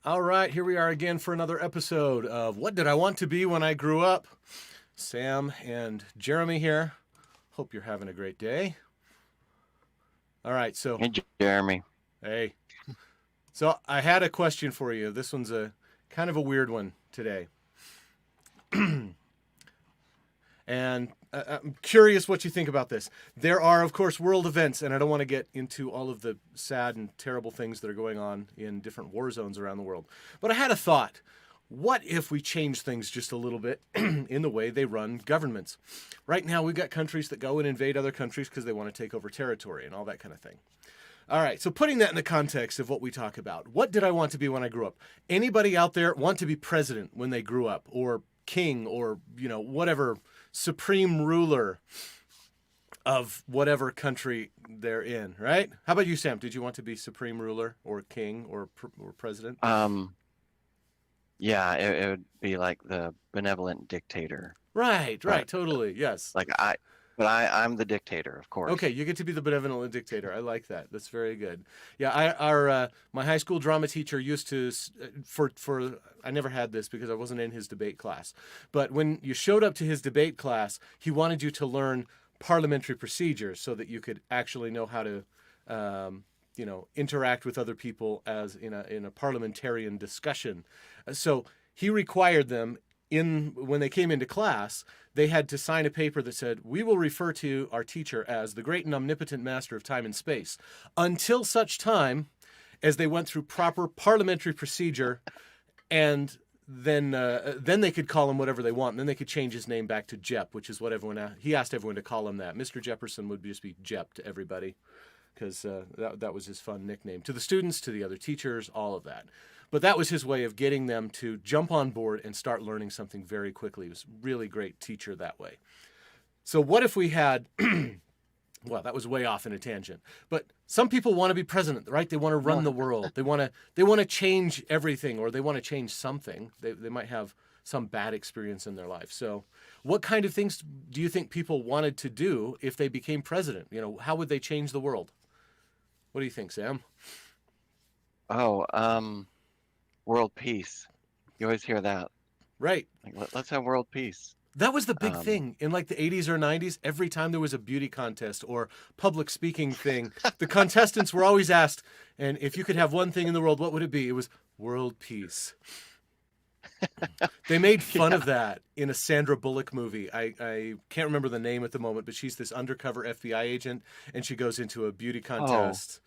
All right, here we are again for another episode of What Did I Want to Be When I Grew Up? Sam and Jeremy here. Hope you're having a great day. All right, so, Hey, Jeremy. hey. So, I had a question for you. This one's a kind of a weird one today. And I'm curious what you think about this. There are, of course, world events, and I don't want to get into all of the sad and terrible things that are going on in different war zones around the world. But I had a thought. What if we change things just a little bit in the way they run governments? Right now, we've got countries that go and invade other countries because they want to take over territory and all that kind of thing. All right, so putting that in the context of what we talk about, what did I want to be when I grew up? Anybody out there want to be president when they grew up, or king, or, whatever, supreme ruler of whatever country they're in, right? How about you, Sam? Did you want to be supreme ruler or king or president? Yeah, it would be like the benevolent dictator. Right, But totally, yes. like I'm the dictator, of Okay, course. you get to be the benevolent dictator. I like that. That's very good. Yeah, my high school drama teacher used to for I never had this because I wasn't in his debate class. But when you showed up to his debate class, he wanted you to learn parliamentary procedures so that you could actually know how to interact with other people as in a parliamentarian discussion. So he required them in when they came into class, they had to sign a paper that said, "We will refer to our teacher as the great and omnipotent master of time and space until such time as they went through proper parliamentary procedure, and then they could call him whatever they want, and then they could change his name back to Jep, which is what he asked everyone to call him that. Mr. Jefferson would just be Jep to everybody because that was his fun nickname to the students, to the other teachers, all of that. But that was his way of getting them to jump on board and start learning something very quickly. He was a really great teacher that way. So what if we had well, that was way off in a tangent. But some people want to be president, right? They want to run No. the world. They want to change everything, or they want to change something. They might have some bad experience in their life. So what kind of things do you think people wanted to do if they became president? How would they change the world? What do you think, Sam? Oh, world peace. You always hear that. Right. Like, let's have world peace. That was the big Um, thing in like the 80s or 90s. Every time there was a beauty contest or public speaking thing, the contestants were always asked, and if you could have one thing in the world, what would it be? It was world peace. They made fun yeah. of that in a Sandra Bullock movie. I can't remember the name at the moment, but she's this undercover FBI agent, and she goes into a beauty Oh, contest.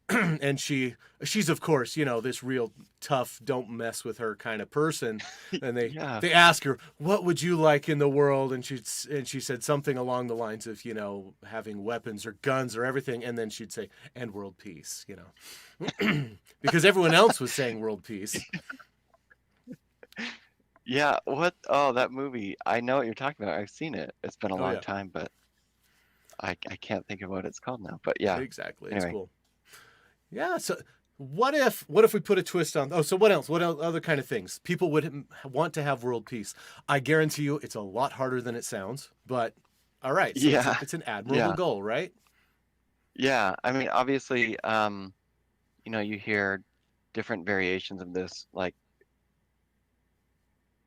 And she's of course this real tough, don't mess with her kind of person. And they yeah. they ask her, what would you like in the world? And she said something along the lines of having weapons or guns or everything. And then she'd say, and world peace, because everyone else was saying world peace. Yeah. What? Oh, that movie. I know what you're talking about. I've seen it. It's been a Oh long yeah, time, but I can't think of what it's called now. But yeah. exactly, it's Anyway, cool. Yeah. So what if we put a twist on? Oh, so what else? What other kind of things people would want to have world peace? I guarantee you, it's a lot harder than it sounds. But all right, so it's yeah, it's an admirable yeah. goal, right? Yeah, I mean, obviously, you hear different variations of this, like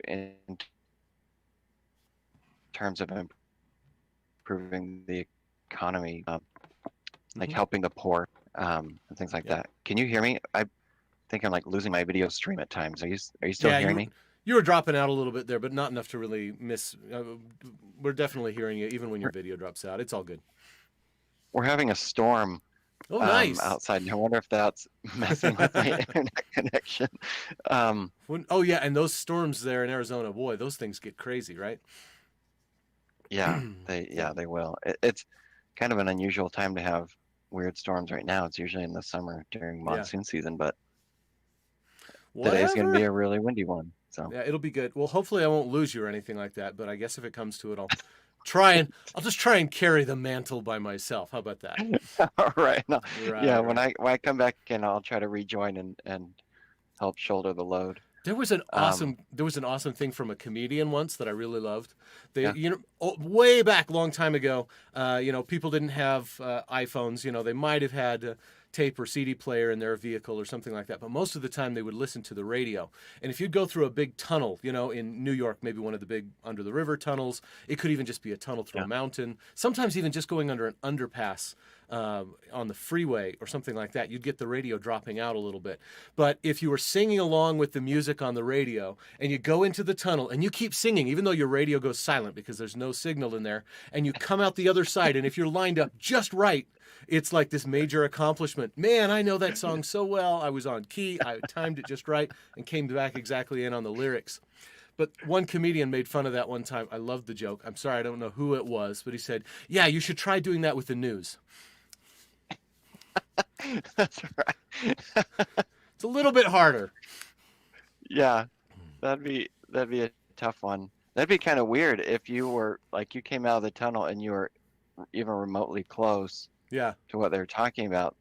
in terms of improving the economy, like Hmm. helping the poor, and things like Yep. that. Can you hear me? I think I'm like losing my video stream at times. Are you still Yeah, hearing you me? you were dropping out a little bit there, but not enough to really miss. We're definitely hearing you, even when your We're, video drops out. It's all good. we're having a storm Oh, nice. outside, and I wonder if that's messing with my internet connection. Um, Oh yeah, and those storms there in Arizona, boy, those things get crazy, right? yeah, Yeah. they will. It's kind of an unusual time to have weird storms right now. It's usually in the summer during Yeah. monsoon season, but today's going to be Whatever. a really windy one. So, Yeah, it'll be good. Well, hopefully I won't lose you or anything like that, but I guess if it comes to it, I'll just try and carry the mantle by myself. How about that? all right. No, yeah, Right, right. when I come back in, I'll try to rejoin and help shoulder the load. Um, There was an awesome thing from a comedian once that I really loved. They yeah. you know way back long time ago, people didn't have iPhones. They might have had tape or CD player in their vehicle or something like that. But most of the time they would listen to the radio. And if you'd go through a big tunnel, in New York, maybe one of the big under the river tunnels, it could even just be a tunnel through Yeah. a mountain. Sometimes even just going under an underpass on the freeway or something like that, you'd get the radio dropping out a little bit. But if you were singing along with the music on the radio and you go into the tunnel and you keep singing, even though your radio goes silent because there's no signal in there, and you come out the other side, and if you're lined up just right, it's like this major accomplishment. Man, I know that song so well. I was on key, I timed it just right, and came back exactly in on the lyrics. But one comedian made fun of that one time. I loved the joke. I'm sorry, I don't know who it was, but he said, "Yeah, you should try doing that with the news." That's right. It's a little bit harder. Yeah, that'd be a tough one. That'd be kind of weird if you were like you came out of the tunnel and you were even remotely close Yeah. to what they're talking about.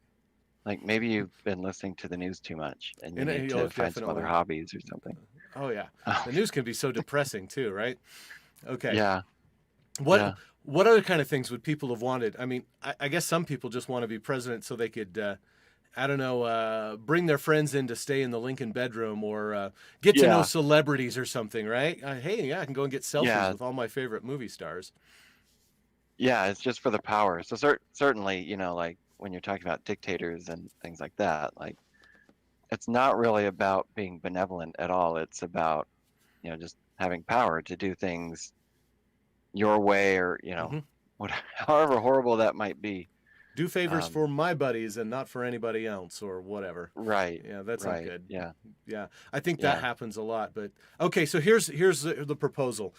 Like maybe you've been listening to the news too much and you need to find some other definitely. hobbies or something. Oh, yeah. The news can be so depressing too, right? Okay. Yeah, What yeah. what other kind of things would people have wanted? I mean, I guess some people just want to be president so they could, I don't know, bring their friends in to stay in the Lincoln bedroom, or get to know Yeah, celebrities or something, right? Hey, yeah, I can go and get selfies yeah, with all my favorite movie stars. yeah. It's just for the power. So certainly, like when you're talking about dictators and things like that, like it's not really about being benevolent at all. It's about, just having power to do things your way or, Hmm. what, however horrible that might be. Do favors Um, for my buddies and not for anybody else, or whatever. right, Yeah, that's not right. good. Yeah, Yeah, I think that yeah, happens a lot. But okay, so here's the proposal.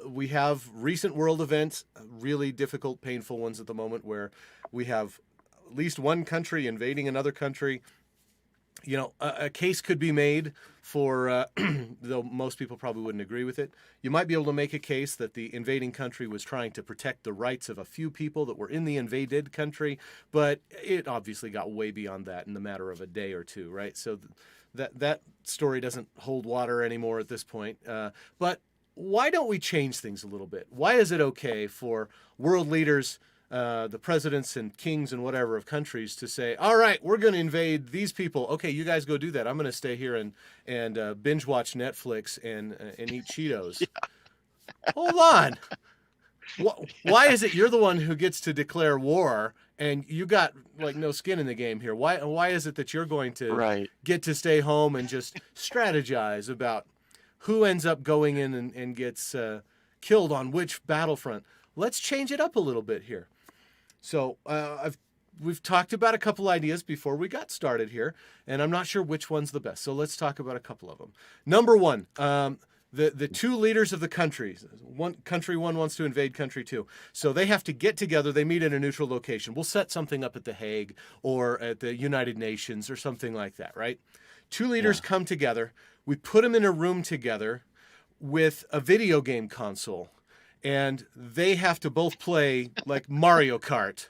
We have recent world events, really difficult, painful ones at the moment, where we have at least one country invading another country. A case could be made for, though most people probably wouldn't agree with it. You might be able to make a case that the invading country was trying to protect the rights of a few people that were in the invaded country, but it obviously got way beyond that in the matter of a day or two, right? So that story doesn't hold water anymore at this point. But why don't we change things a little bit? Why is it okay for world leaders, the presidents and kings and whatever of countries, to say, "All right, we're going to invade these people. Okay, you guys go do that. I'm going to stay here and binge watch Netflix and eat Cheetos." Hold on. Why is it you're the one who gets to declare war and you got like no skin in the game here? Why is it that you're going to right. get to stay home and just strategize about who ends up going in and gets killed on which battlefront? Let's change it up a little bit here. So we've talked about a couple ideas before we got started here, and I'm not sure which one's the best. So let's talk about a couple of them. Number one, the two leaders of the countries. Country one wants to invade country two, so they have to get together. They meet in a neutral location. We'll set something up at The Hague or at the United Nations or something like that, right? Two leaders Yeah, come together. We put them in a room together with a video game console, and they have to both play like Mario Kart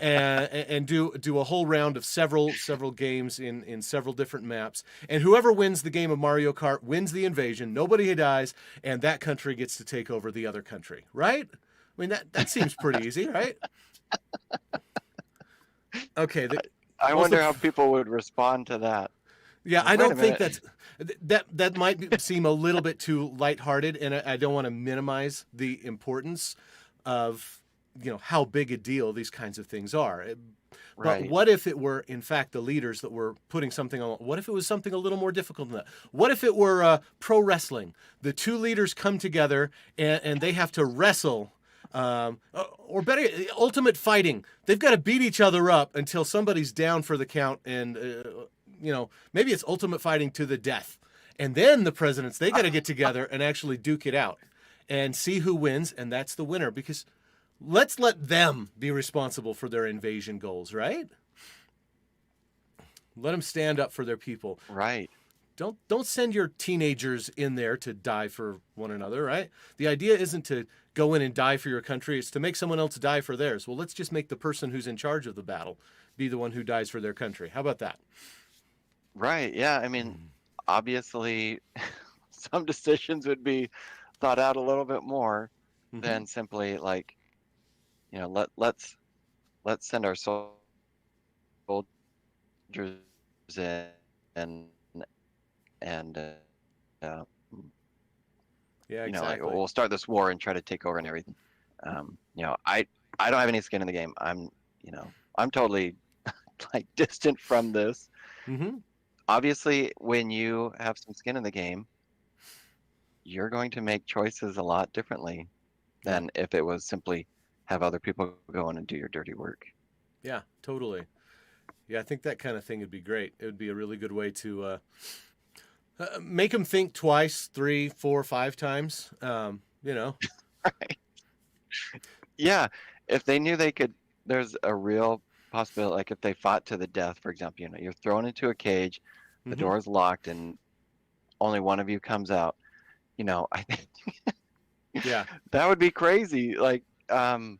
and do a whole round of several games in several different maps. And whoever wins the game of Mario Kart wins the invasion. Nobody dies, and that country gets to take over the other country, right? I mean, that seems pretty easy, right? Okay. I Most wonder of how people would respond to that. Yeah, I Like, wait a don't think minute. that might seem a little bit too lighthearted, and I don't want to minimize the importance of how big a deal these kinds of things are. But Right. what if it were, in fact, the leaders that were putting something on? What if it was something a little more difficult than that? What if it were pro wrestling? The two leaders come together and they have to wrestle, or better, ultimate fighting. They've got to beat each other up until somebody's down for the count, and maybe it's ultimate fighting to the death. And then the presidents, they got to get together and actually duke it out and see who wins, and that's the winner. Because let's let them be responsible for their invasion goals, right? Let them stand up for their people. Right. Don't send your teenagers in there to die for one another, right? The idea isn't to go in and die for your country, it's to make someone else die for theirs. Well, let's just make the person who's in charge of the battle be the one who dies for their country. How about that? Right. Yeah. I mean, obviously, some decisions would be thought out a little bit more Mm-hmm. than simply like, let's send our soldiers in and and uh, Yeah, like exactly. we'll start this war and try to take over and everything. I don't have any skin in the game. I'm totally like distant from this. Mm-hmm. Obviously, when you have some skin in the game, you're going to make choices a lot differently Yeah. than if it was simply have other people go in and do your dirty work. Yeah, totally. Yeah, I think that kind of thing would be great. It would be a really good way to make them think twice, 3, 4, 5 times. Right. Yeah, if they knew they could, there's a real possibility, like if they fought to the death, for example, you're thrown into a cage, the Mm-hmm. door is locked, and only one of you comes out. I think Yeah. that would be crazy. Like, that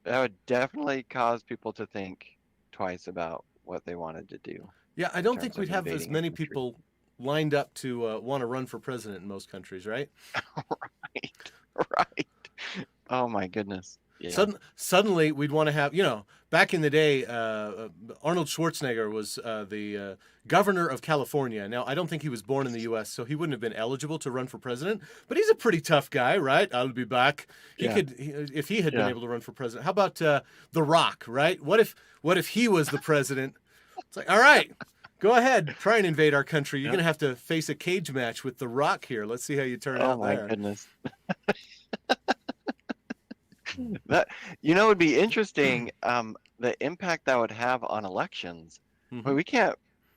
would definitely cause people to think twice about what they wanted to do Yeah, I in don't terms think of we'd have as invading a many country. people lined up to want to run for president in most countries, right? Right, right. Oh my goodness. Yeah, Suddenly, we'd want to have, back in the day, Arnold Schwarzenegger was the governor of California. Now, I don't think he was born in the U.S., so he wouldn't have been eligible to run for president, but he's a pretty tough guy, right? I'll be back. yeah, If he had been yeah. able to run for president. How about The Rock, right? What if he was the president? It's like, all right, go ahead, try and invade our country. You're going Yep. to have to face a cage match with The Rock here. Let's see how you turn Oh out my there. goodness. That would be interesting, the impact that would have on elections. But Hmm. we can't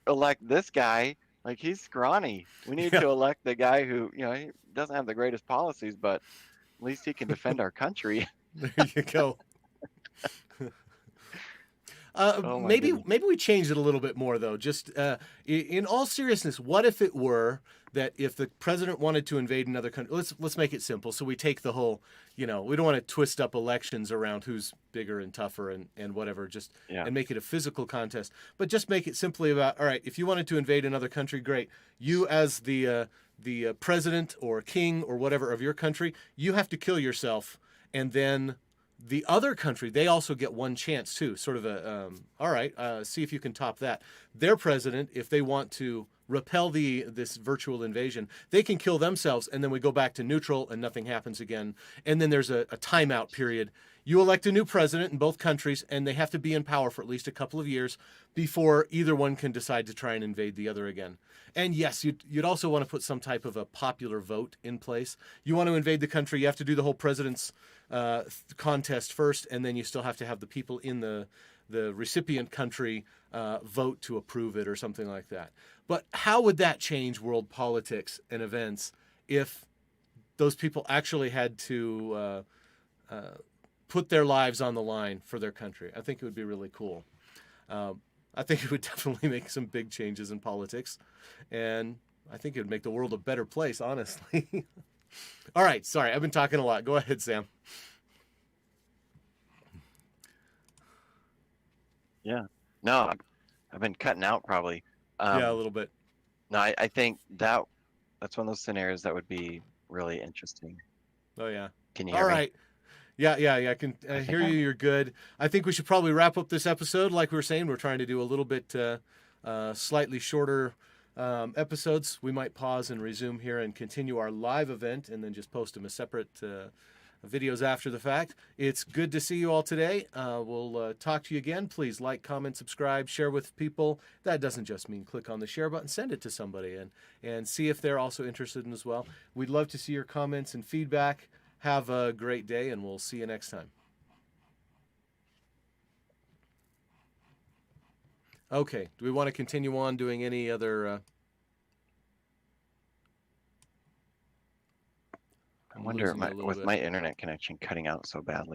elect this guy, like he's scrawny. We need Yeah, to elect the guy who, he doesn't have the greatest policies, but at least he can defend our country. there you go. Oh my Maybe goodness. maybe we change it a little bit more though. Just in all seriousness, what if it were that if the president wanted to invade another country, let's make it simple. So we take the whole, we don't want to twist up elections around who's bigger and tougher and whatever, just Yeah. and make it a physical contest. But just make it simply about, all right, if you wanted to invade another country, great. You as the president or king or whatever of your country, you have to kill yourself, and then the other country, they also get one chance too, sort of a all right, see if you can top that. Their president, if they want to repel this virtual invasion, they can kill themselves, and then we go back to neutral and nothing happens again, and then there's a timeout period. You elect a new president in both countries, and they have to be in power for at least a couple of years before either one can decide to try and invade the other again. And yes, you'd also want to put some type of a popular vote in place. You want to invade the country, you have to do the whole president's contest first, and then you still have to have the people in the recipient country vote to approve it or something like that. But how would that change world politics and events if those people actually had to put their lives on the line for their country? I think it would be really cool. I think it would definitely make some big changes in politics, and I think it would make the world a better place, honestly. All right, sorry, I've been talking a lot. Go ahead, Sam. Yeah. No, I've been cutting out probably. Yeah, a Um, little bit. no, I think that's one of those scenarios that would be really interesting. Oh yeah. Can you All hear me? right. Yeah. I can I hear think you. You're good. I think we should probably wrap up this episode. Like we were saying, we're trying to do a little bit slightly shorter episodes. We might pause and resume here and continue our live event, and then just post them as separate videos after the fact. It's good to see you all today. We'll talk to you again. Please like, comment, subscribe, share with people. That doesn't just mean click on the share button. Send it to somebody and see if they're also interested in as well. We'd love to see your comments and feedback. Have a great day, and we'll see you next time. Okay, do we want to continue on doing any other? I I'm wonder losing you a little with bit. my internet connection cutting out so badly.